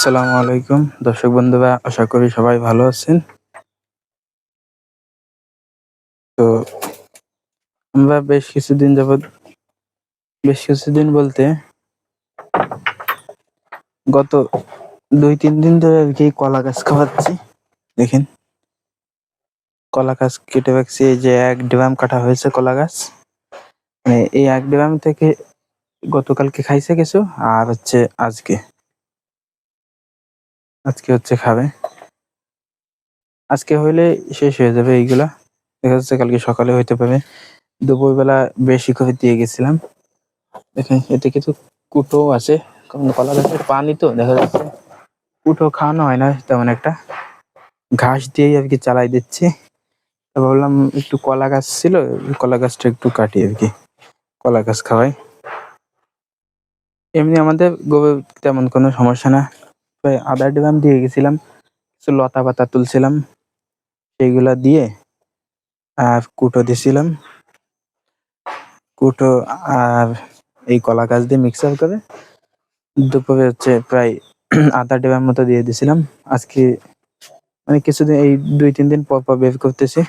আসসালামু আলাইকুম দর্শক বন্ধুরা, আশা করি সবাই ভালো আছেন। তো আমরা বেশ কিছুদিন বলতে গত ২-৩ দিন ধরে আরকি কলা গাছ খাওয়াচ্ছি। দেখেন, কলা গাছ কেটে রাখছি। এই যে ১ ড্রাম কাটা হয়েছে কলা গাছ। মানে এই ১ ড্রাম থেকে গতকালকে খাইছে কিছু, আর হচ্ছে আজকে হচ্ছে খাবে। আজকে হইলে শেষ হয়ে যাবে এইগুলা। দেখা যাচ্ছে কালকে সকালে হইতে পারে। দুপুরবেলা বেশি করে দিয়ে গেছিলাম। দেখেন, এতে কিছু কুটোও আছে, কারণ কলা গাছের পানি তো দেখা যাচ্ছে কুটো খাওয়ানো হয় না তেমন একটা, ঘাস দিয়েই আর কি চালাই দিচ্ছি। তো ভাবলাম একটু কলা গাছ ছিল, কলা গাছটা একটু কাটি আর কি, কলা গাছ খাওয়াই। এমনি আমাদের গরুর তেমন কোনো সমস্যা না। প্রায় আধা ড্রাম দিয়ে গেছিলাম, কিছু লতা পাতা তুলছিলাম, সেইগুলা দিয়ে আর কুটো দিছিলাম। কুটো আর এই কলা গাছ দিয়ে মিক্সার করে দুপুরে হচ্ছে প্রায় আধা ড্রাম মতো দিয়ে দিছিলাম। আজকে মানে কিছুদিন, এই ২-৩ দিন পর পর বের করতেছি।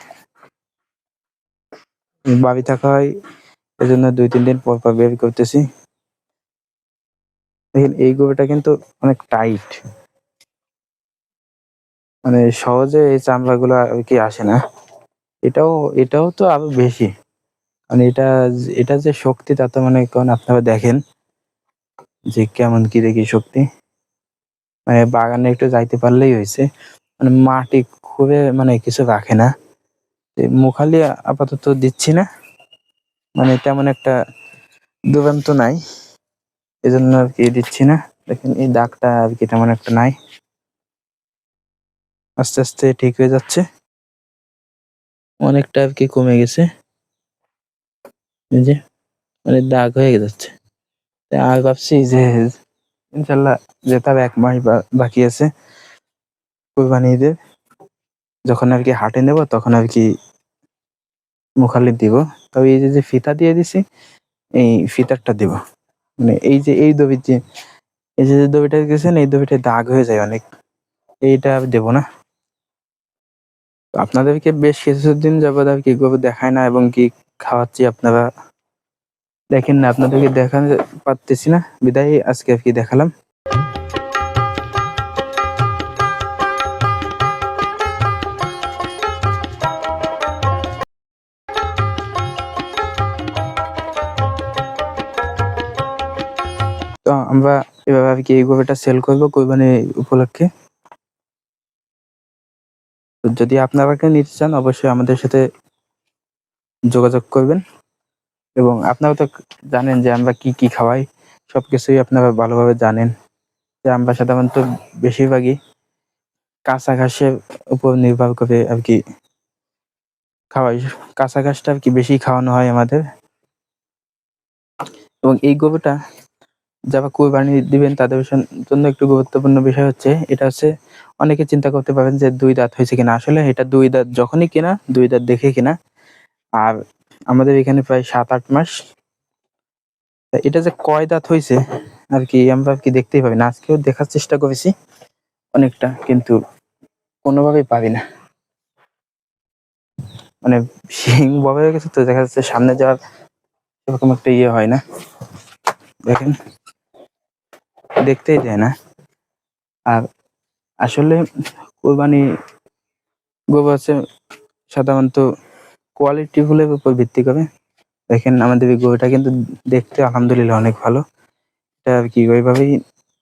বাড়ি থাকা হয়, এজন্য ২-৩ দিন পর পর বের করতেছি। দেখেন, এই গরুটা কিন্তু অনেক টাইট, মানে সহজে এই চামড়াগুলো আর কি আসে না। এটাও এটাও তো আরো বেশি, মানে এটা যে শক্তি তা তো মনে করেন আপনারা দেখেন যে কেমন কি দেখি শক্তি। মানে বাগানে একটু যাইতে পারলেই হয়েছে, মানে মাটি খুঁড়ে মানে কিছু রাখে না। মুখালি আপাতত দিচ্ছি না, মানে তেমন একটা দুরন্ত নাই, এজন্য আর কি দিচ্ছি না। দেখেন, এই দাগটা আর কি তেমন একটা নাই, আস্তে আস্তে ঠিক হয়ে যাচ্ছে, অনেকটা আর কি কমে গেছে। এই যে মানে দাগ হয়ে যাচ্ছে। তাই আর ভাবছি যে ইনশাল্লাহ, যে তার ১ মাস বাকি আছে কোরবানি ঈদের, যখন আর কি হাটে নেব তখন আর কি মুখালি দিব। তবে এই যে ফিতা দিয়ে দিছি, এই ফিতারটা দিব। মানে এই দবির যে দবিটা গেছেন, এই দবিটায় দাগ হয়ে যায় অনেক, এইটা আর দেবো না। তো আপনাদেরকে বেশ কিছুদিন যাবত আর কি গরু দেখায় না, এবং কি খাওয়াচ্ছি, আপনারা দেখেন না, আপনাদেরকে দেখাতে পারতেছি না বিধায় আজকে আর কি দেখালাম। তো আমরা এভাবে আর কি এই গরুটা সেল করবো কোরবানি উপলক্ষে। তো যদি আপনারা কেউ নিতে চান, অবশ্যই আমাদের সাথে যোগাযোগ করবেন। এবং আপনারা তো জানেন যে আমরা কি কি খাওয়াই, সবকিছুই আপনারা ভালোভাবে জানেন যে আমরা সাধারণত বেশিরভাগই কাঁচা ঘাসের উপর নির্ভর করে আর কি খাওয়াই। কাঁচা ঘাসটা আর কি বেশি খাওয়ানো হয় আমাদের। এবং এই গরুটা যারা কোরবানি দিবেন তাদের জন্য একটু গুরুত্বপূর্ণ বিষয় হচ্ছে, এটা হচ্ছে অনেকে চিন্তা করতে পারেন যে ২ দাঁত হয়েছে কিনা। আসলে এটা ২ দাঁত যখনই কিনা, ২ দাঁত দেখে কিনা। আর আমাদের এখানে প্রায় ৭-৮ মাস। তা এটা যে কয় দাঁত হইছে আর কি আমরা আর কি দেখতেই পারি না। আজকেও দেখার চেষ্টা করেছি অনেকটা, কিন্তু কোনোভাবেই পারি না। মানে শিং বড় হয়ে গেছে, তো দেখা যাচ্ছে সামনে যাওয়ার এরকম একটা ইয়ে হয় না। দেখেন, দেখতেই দেয় না। আর আসলে কোরবানি গরু হচ্ছে সাধারণত কোয়ালিটি ফুলের উপর ভিত্তি করে। দেখেন, আমাদের এই গরুটা কিন্তু দেখতে আলহামদুলিল্লাহ অনেক ভালো। এটা আর কি ওইভাবেই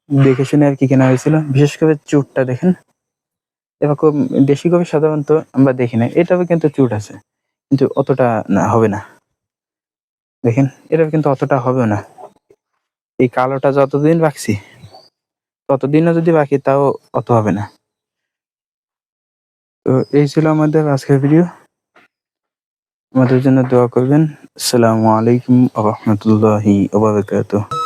দেখে শুনে আর কি কেনা হয়েছিল। বিশেষ করে চুটটা দেখেন, এরকম দেশি গরু সাধারণত আমরা দেখি না। এটারও কিন্তু চুট আছে, কিন্তু অতটা না, হবে না। দেখেন, এটার কিন্তু অতটা হবেও না। এই কালোটা যতদিন রাখছি, ততদিনও যদি রাখি তাও অত হবে না। তো এই ছিল আমাদের আজকের ভিডিও। আমাদের জন্য দোয়া করবেন। আসসালামু আলাইকুম ওয়া রাহমাতুল্লাহি ওয়া বারাকাতুহু।